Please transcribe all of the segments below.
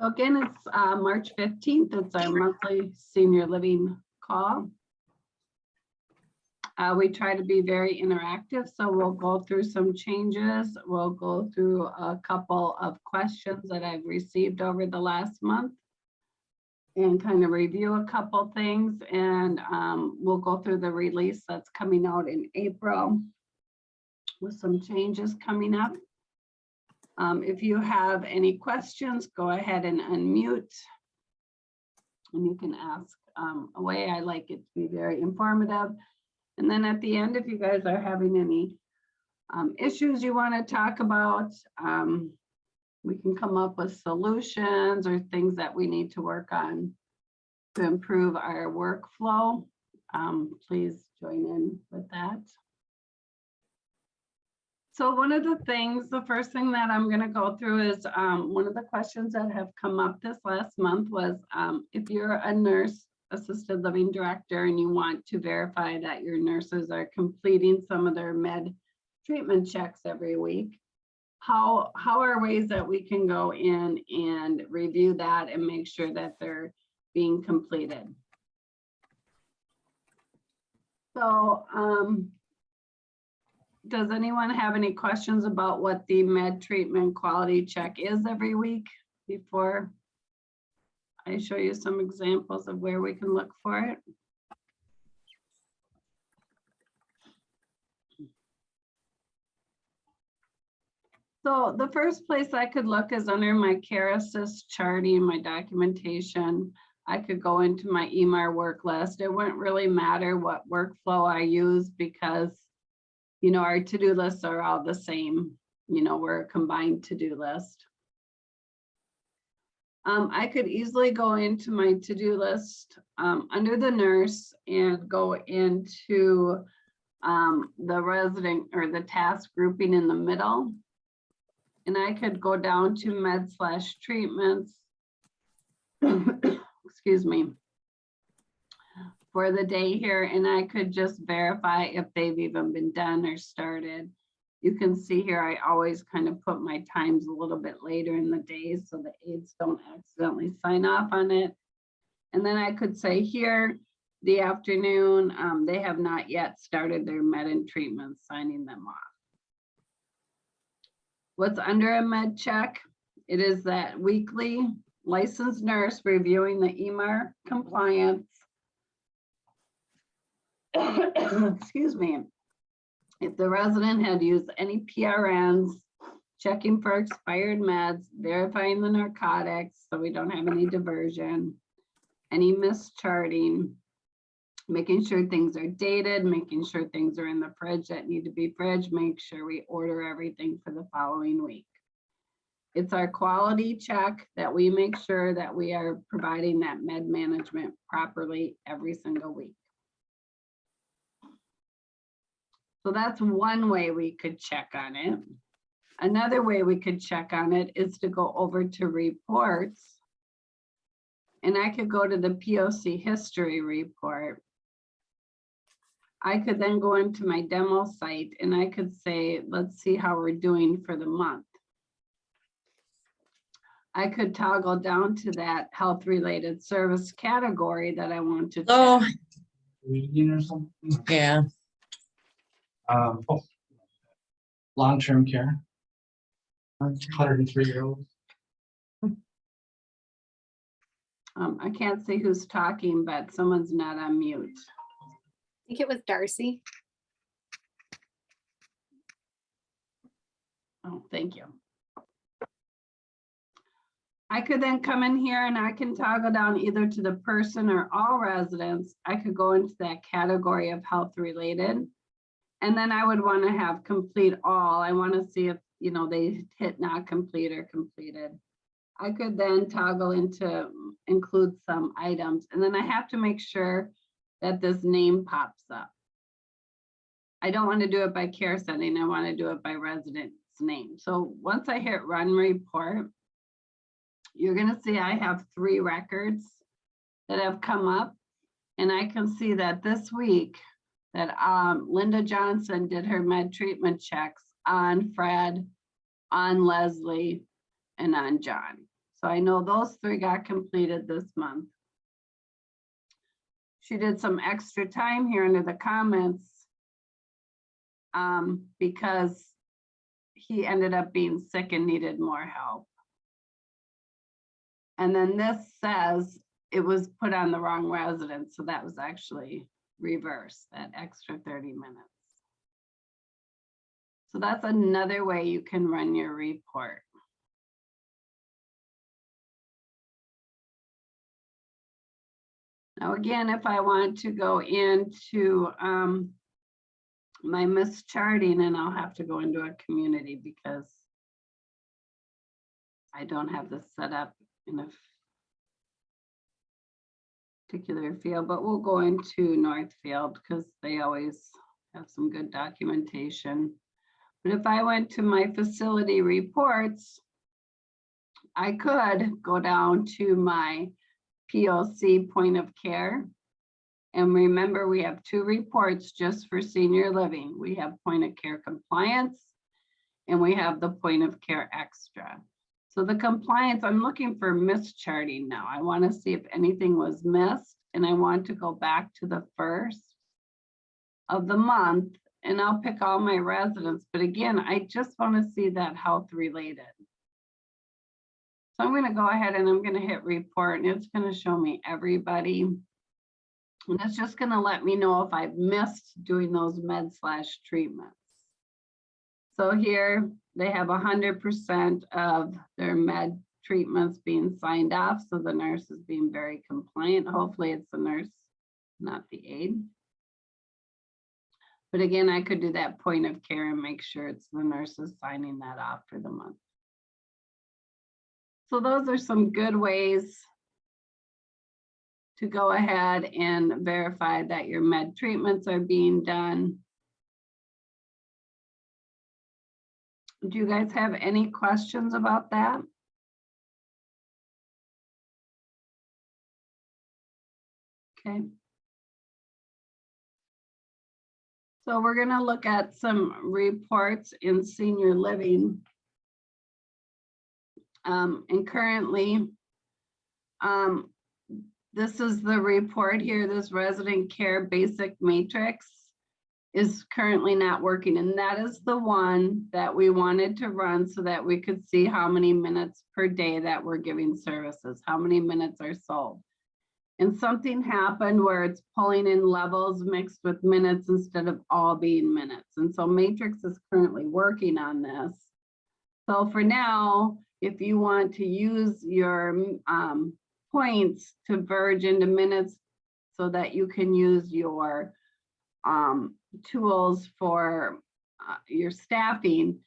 So again, it's March 15th. It's our monthly senior living call. We try to be very interactive, so we'll go through some changes. We'll go through a couple of questions that I've received over the last month and kind of review a couple things, and we'll go through the release that's coming out in April with some changes coming up. If you have any questions, go ahead and unmute and you can ask away. I like it to be very informative. And then at the end, if you guys are having any issues you want to talk about, we can come up with solutions or things that we need to work on to improve our workflow. Please join in with that. So one of the things, the first thing that I'm going to go through is one of the questions that have come up this last month was if you're a nurse assisted living director and you want to verify that your nurses are completing some of their med treatment checks every week, how are ways that we can go in and review that and make sure that they're being completed? So does anyone have any questions about what the med treatment quality check is every week before I show you some examples of where we can look for it? So the first place I could look is under my Care Assist charting, my documentation. I could go into my EMR work list. It wouldn't really matter what workflow I use because, you know, our to-do lists are all the same. You know, we're a combined to-do list. I could easily go into my to-do list under the nurse and go into the resident or the task grouping in the middle. And I could go down to med/treatments, excuse me, for the day here, and I could just verify if they've even been done or started. You can see here, I always kind of put my times a little bit later in the day so the aides don't accidentally sign off on it. And then I could say here, the afternoon, they have not yet started their med and treatments, signing them off. What's under a med check? It is that weekly licensed nurse reviewing the EMR compliance. Excuse me. If the resident had used any PRNs, checking for expired meds, verifying the narcotics so we don't have any diversion, any mischarting, making sure things are dated, making sure things are in the fridge that need to be fridge, make sure we order everything for the following week. It's our quality check that we make sure that we are providing that med management properly every single week. So that's one way we could check on it. Another way we could check on it is to go over to reports. And I could go to the POC history report. I could then go into my demo site and I could say, let's see how we're doing for the month. I could toggle down to that health related service category that I want to check. Reading or something? Yeah. Long-term care. 103-year-olds. I can't see who's talking, but someone's not on mute. I think it was Darcy. Oh, thank you. I could then come in here and I can toggle down either to the person or all residents. I could go into that category of health related. And then I would want to have complete all. I want to see if, you know, they hit not complete or completed. I could then toggle into include some items. And then I have to make sure that this name pops up. I don't want to do it by care setting. I want to do it by resident's name. So once I hit run report, you're going to see I have 3 records that have come up. And I can see that this week that Linda Johnson did her med treatment checks on Fred, on Leslie, and on John. So I know those 3 got completed this month. She did some extra time here under the comments because he ended up being sick and needed more help. And then this says it was put on the wrong resident, so that was actually reversed, that extra 30 minutes. So that's another way you can run your report. Now, again, if I want to go into my mischarting, and I'll have to go into a community because I don't have this set up in a particular field, but we'll go into Northfield because they always have some good documentation. But if I went to my facility reports, I could go down to my POC point of care. And remember, we have 2 reports just for senior living. We have point of care compliance and we have the point of care extra. So the compliance, I'm looking for mischarting now. I want to see if anything was missed, and I want to go back to the 1st of the month, and I'll pick all my residents. But again, I just want to see that health related. So I'm going to go ahead and I'm going to hit report, and it's going to show me everybody. And it's just going to let me know if I've missed doing those med/treatments. So here they have 100% of their med treatments being signed off. So the nurse is being very compliant. Hopefully it's the nurse, not the aide. But again, I could do that point of care and make sure it's the nurses signing that off for the month. So those are some good ways to go ahead and verify that your med treatments are being done. Do you guys have any questions about that? Okay. So we're going to look at some reports in senior living. And currently, this is the report here, this resident care basic matrix is currently not working. And that is the one that we wanted to run so that we could see how many minutes per day that we're giving services, how many minutes are sold. And something happened where it's pulling in levels mixed with minutes instead of all being minutes. And so Matrix is currently working on this. So for now, if you want to use your points to verge into minutes so that you can use your tools for your staffing,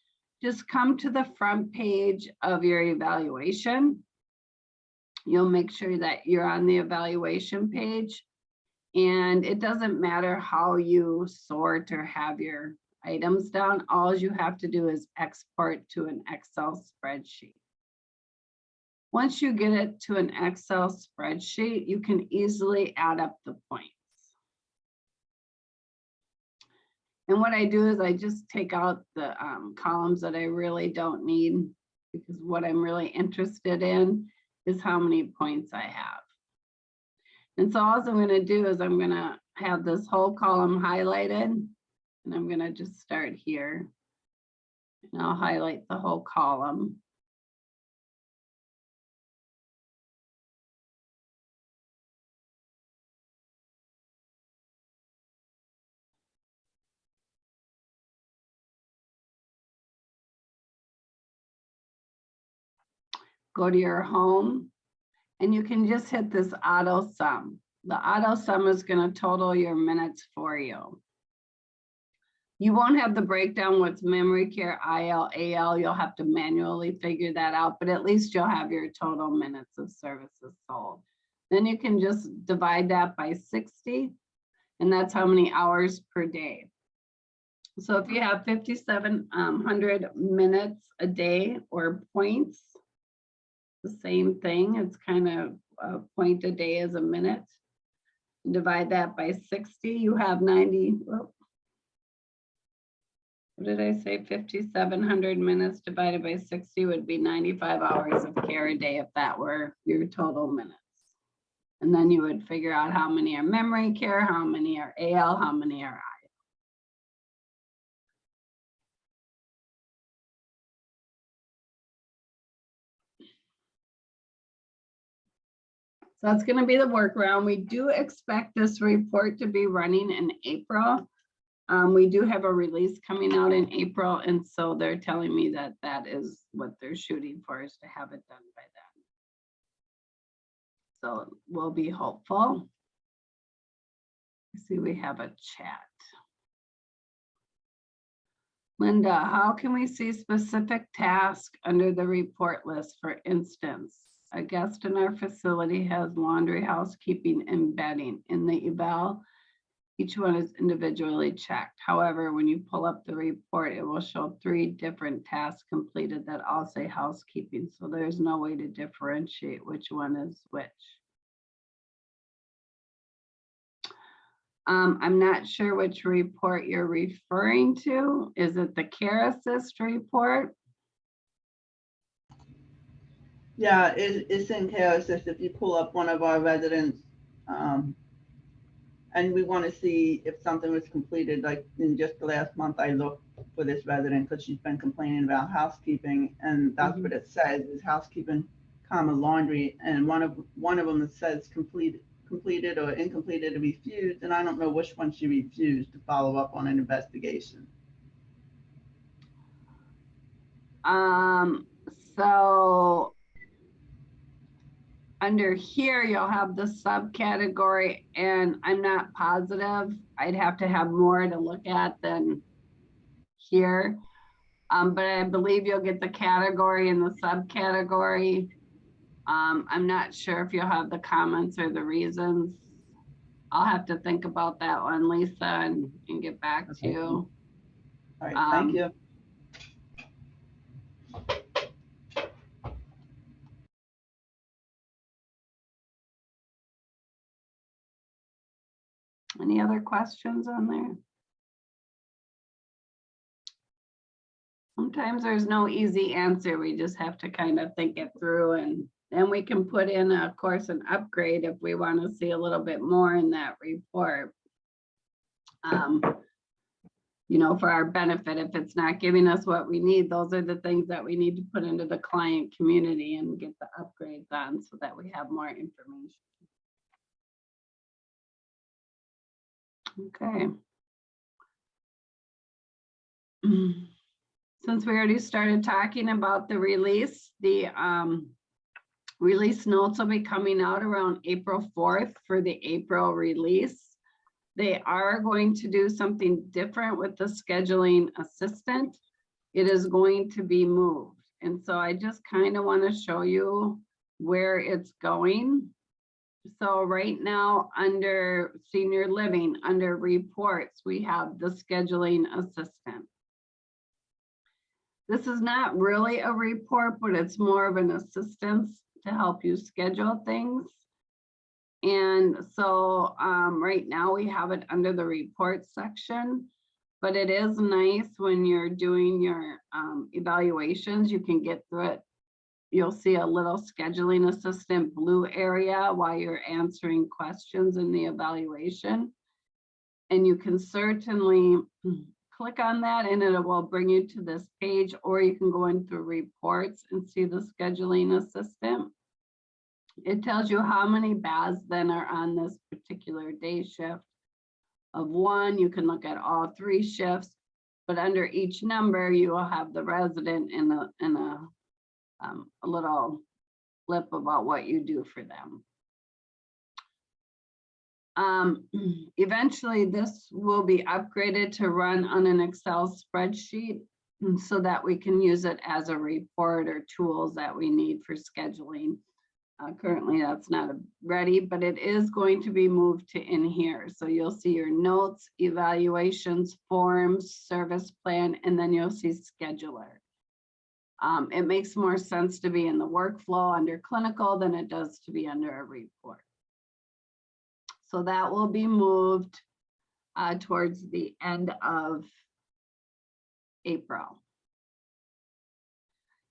just come to the front page of your evaluation. You'll make sure that you're on the evaluation page, and it doesn't matter how you sort or have your items down. All you have to do is export to an Excel spreadsheet. Once you get it to an Excel spreadsheet, you can easily add up the points. And what I do is I just take out the columns that I really don't need, because what I'm really interested in is how many points I have. And so all I'm going to do is I'm going to have this whole column highlighted, and I'm going to just start here. And I'll highlight the whole column. Go to your home, and you can just hit this auto sum. The auto sum is going to total your minutes for you. You won't have the breakdown with memory care, IL, AL. You'll have to manually figure that out, but at least you'll have your total minutes of services sold. Then you can just divide that by 60, and that's how many hours per day. So if you have 5,700 minutes a day or points, the same thing, it's kind of a point a day is a minute. Divide that by 60, you have 90. Well, what did I say? 5,700 minutes divided by 60 would be 95 hours of care a day if that were your total minutes. And then you would figure out how many are memory care, how many are AL, how many are I. So that's going to be the workaround. We do expect this report to be running in April. We do have a release coming out in April, and so they're telling me that that is what they're shooting for, is to have it done by then. So we'll be hopeful. I see we have a chat. Linda, how can we see specific tasks under the report list? For instance, a guest in our facility has laundry, housekeeping, and bedding. In the eval, each one is individually checked. However, when you pull up the report, it will show 3 different tasks completed that all say housekeeping. So there's no way to differentiate which one is which. I'm not sure which report you're referring to. Is it the Care Assist report? Yeah, it's in Care Assist. If you pull up one of our residents, and we want to see if something was completed, like in just the last month, I looked for this resident because she's been complaining about housekeeping, and that's what it says is housekeeping, laundry, and one of them says completed or incompleted or refused, and I don't know which one she refused to follow up on an investigation. So under here, you'll have the subcategory, and I'm not positive. I'd have to have more to look at than here. But I believe you'll get the category and the subcategory. I'm not sure if you'll have the comments or the reasons. I'll have to think about that one, Lisa, and get back to you. All right, thank you. Any other questions on there? Sometimes there's no easy answer. We just have to kind of think it through, and then we can put in, of course, an upgrade if we want to see a little bit more in that report. You know, for our benefit, if it's not giving us what we need, those are the things that we need to put into the client community and get the upgrades on so that we have more information. Okay. Since we already started talking about the release, the release notes will be coming out around April 4th for the April release. They are going to do something different with the scheduling assistant. It is going to be moved. And so I just kind of want to show you where it's going. So right now under senior living, under reports, we have the scheduling assistant. This is not really a report, but it's more of an assistance to help you schedule things. And so right now we have it under the report section, but it is nice when you're doing your evaluations, you can get through it. You'll see a little scheduling assistant blue area while you're answering questions in the evaluation. And you can certainly click on that and it will bring you to this page, or you can go into reports and see the scheduling assistant. It tells you how many baths then are on this particular day shift of 1. You can look at all 3 shifts, but under each number, you will have the resident in a little flip about what you do for them. Eventually, this will be upgraded to run on an Excel spreadsheet so that we can use it as a report or tools that we need for scheduling. Currently, that's not ready, but it is going to be moved to in here. So you'll see your notes, evaluations, forms, service plan, and then you'll see scheduler. It makes more sense to be in the workflow under clinical than it does to be under a report. So that will be moved towards the end of April.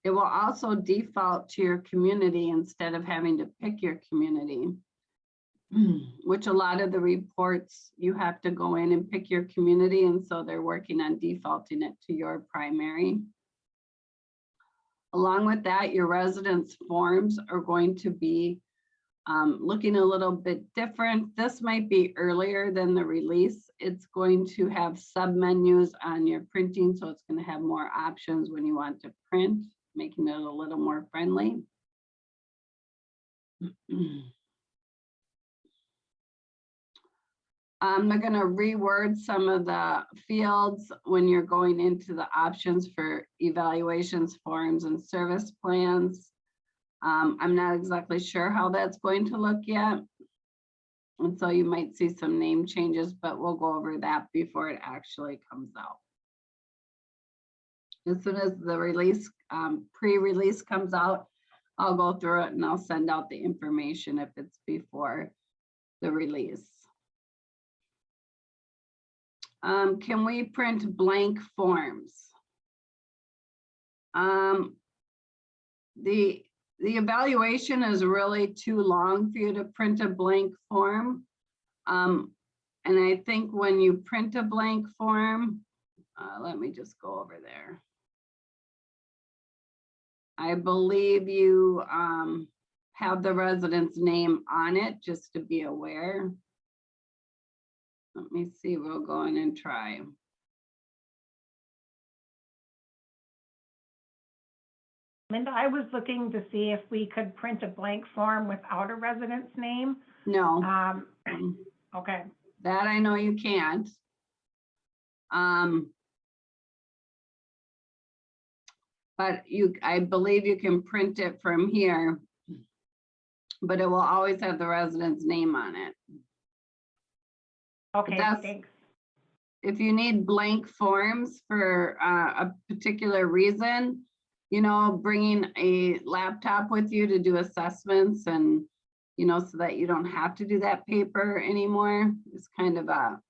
It will also default to your community instead of having to pick your community, which a lot of the reports, you have to go in and pick your community. And so they're working on defaulting it to your primary. Along with that, your residence forms are going to be looking a little bit different. This might be earlier than the release. It's going to have sub-menus on your printing, so it's going to have more options when you want to print, making it a little more friendly. They're going to reword some of the fields when you're going into the options for evaluations, forms, and service plans. I'm not exactly sure how that's going to look yet. And so you might see some name changes, but we'll go over that before it actually comes out. As soon as the release, pre-release comes out, I'll go through it and I'll send out the information if it's before the release. Can we print blank forms? The evaluation is really too long for you to print a blank form. And I think when you print a blank form, let me just go over there. I believe you have the resident's name on it, just to be aware. Let me see, we'll go in and try. Linda, I was looking to see if we could print a blank form without a resident's name. No, Okay, that I know you can't. But I believe you can print it from here, but it will always have the resident's name on it. okay, that's- thanks. If you need blank forms for a particular reason, you know, bringing a laptop with you to do assessments and, you know, so that you don't have to do that paper anymore is kind of a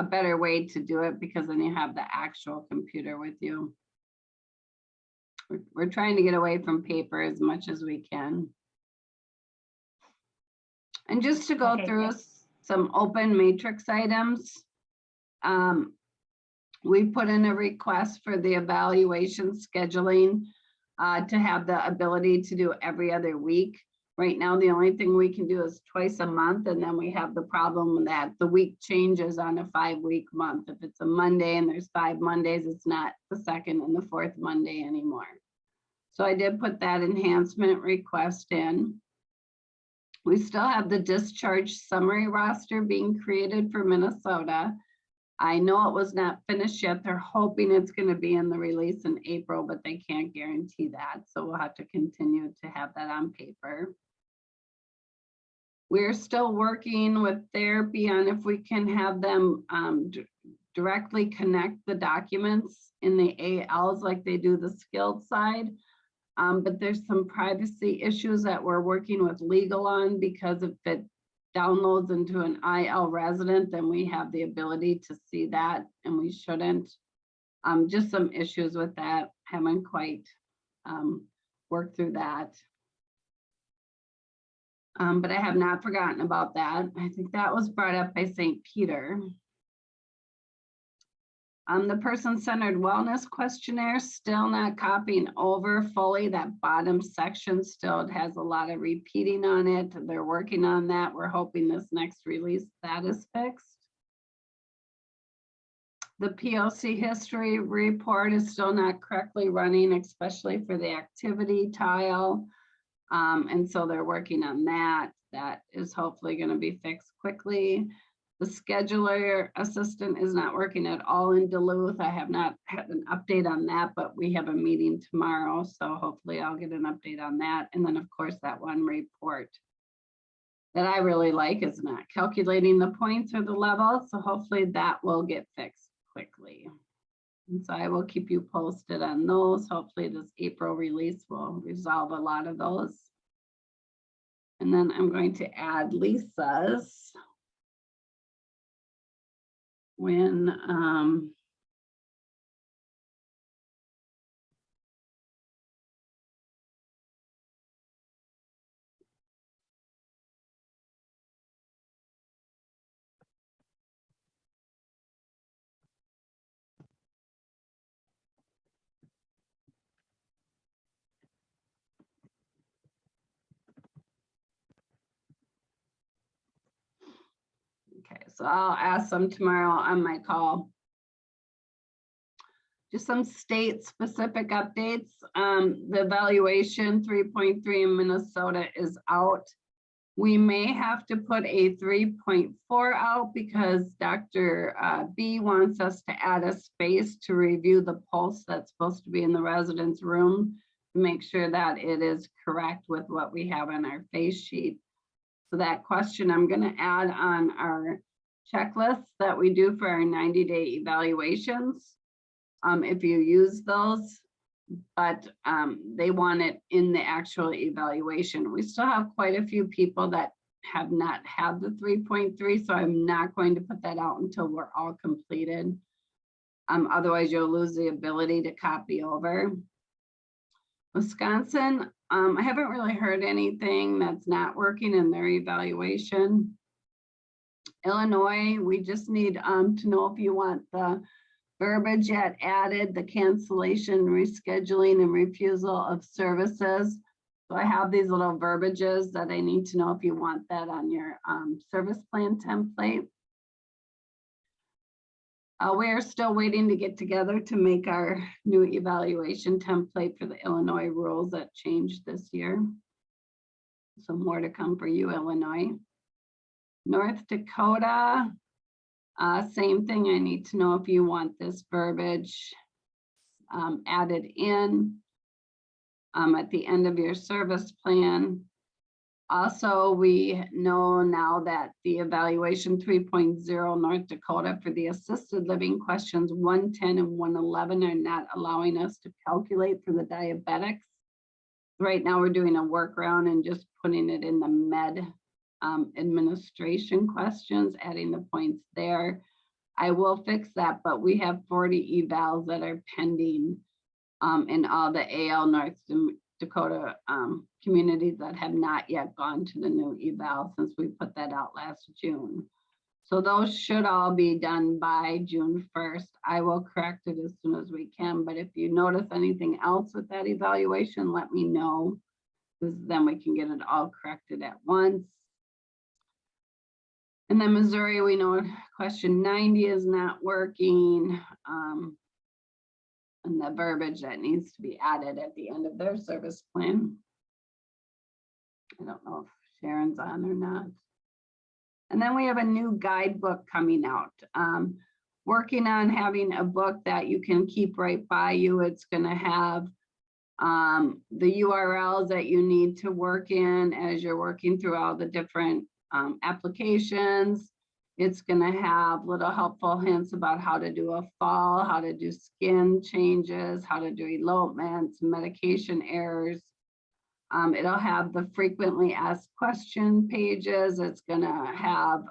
better way to do it, because then you have the actual computer with you. We're trying to get away from paper as much as we can. And just to go Okay, through thanks. some open matrix items, we put in a request for the evaluation scheduling to have the ability to do every other week. Right now, the only thing we can do is twice a month, and then we have the problem that the week changes on a 5-week month. If it's a Monday and there's 5 Mondays, it's not the second and the fourth Monday anymore. So I did put that enhancement request in. We still have the discharge summary roster being created for Minnesota. I know it was not finished yet. They're hoping it's going to be in the release in April, but they can't guarantee that. So we'll have to continue to have that on paper. We're still working with therapy on if we can have them directly connect the documents in the ALs like they do the skilled side. But there's some privacy issues that we're working with legal on, because if it downloads into an IL resident, then we have the ability to see that, and we shouldn't. Just some issues with that. Haven't quite worked through that. But I have not forgotten about that. I think that was brought up by St. Peter. The person-centered wellness questionnaire, still not copying over fully. That bottom section still has a lot of repeating on it. They're working on that. We're hoping this next release that is fixed. The POC history report is still not correctly running, especially for the activity tile. And so they're working on that. That is hopefully going to be fixed quickly. The scheduler assistant is not working at all in Duluth. I have not had an update on that, but we have a meeting tomorrow, so hopefully I'll get an update on that. And then of course that one report that I really like is not calculating the points or the levels, so hopefully that will get fixed quickly. And so I will keep you posted on those. Hopefully this April release will resolve a lot of those. And then I'm going to add Lisa's when So I'll ask them tomorrow on my call. Just some state specific updates. The evaluation 3.3 in Minnesota is out. We may have to put a 3.4 out because Dr. B wants us to add a space to review the pulse that's supposed to be in the resident's room to make sure that it is correct with what we have on our face sheet. So that question I'm going to add on our checklists that we do for our 90-day evaluations. If you use those, but they want it in the actual evaluation. We still have quite a few people that have not had the 3.3, so I'm not going to put that out until we're all completed. Otherwise, you'll lose the ability to copy over. Wisconsin, I haven't really heard anything that's not working in their evaluation. Illinois, we just need to know if you want the verbiage yet added, the cancellation, rescheduling, and refusal of services. So I have these little verbiages that I need to know if you want that on your service plan template. We are still waiting to get together to make our new evaluation template for the Illinois rules that changed this year. So more to come for you, Illinois. North Dakota, same thing. I need to know if you want this verbiage added in at the end of your service plan. Also, we know now that the evaluation 3.0 North Dakota for the assisted living questions 110 and 111 are not allowing us to calculate for the diabetics. Right now, we're doing a workaround and just putting it in the med administration questions, adding the points there. I will fix that, but we have 40 evals that are pending in all the AL North Dakota communities that have not yet gone to the new eval since we put that out last June. So those should all be done by June 1st. I will correct it as soon as we can, but if you notice anything else with that evaluation, let me know, because then we can get it all corrected at once. And then Missouri, we know question 90 is not working. And the verbiage that needs to be added at the end of their service plan. I don't know if Sharon's on or not. And then we have a new guidebook coming out. Working on having a book that you can keep right by you. It's going to have the URLs that you need to work in as you're working through all the different applications. It's going to have little helpful hints about how to do a fall, how to do skin changes, how to do elopements, medication errors. It'll have the frequently asked question pages. It's going to have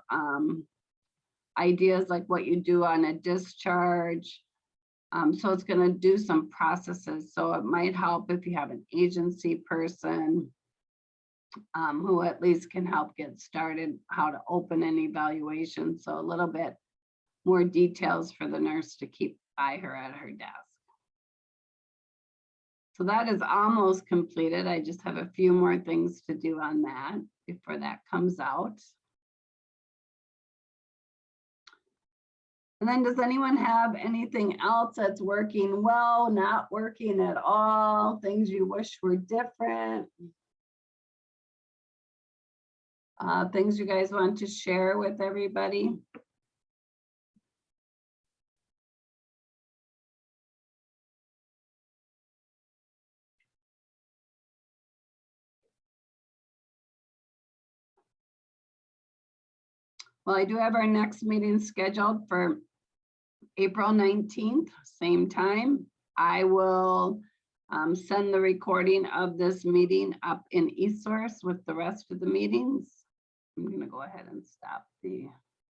ideas like what you do on a discharge. So it's going to do some processes. So it might help if you have an agency person who at least can help get started, how to open an evaluation. So a little bit more details for the nurse to keep by her at her desk. So that is almost completed. I just have a few more things to do on that before that comes out. And then does anyone have anything else that's working well, not working at all, things you wish were different? Things you guys want to share with everybody? Well, I do have our next meeting scheduled for April 19th, same time. I will send the recording of this meeting up in eSource with the rest of the meetings. I'm going to go ahead and stop the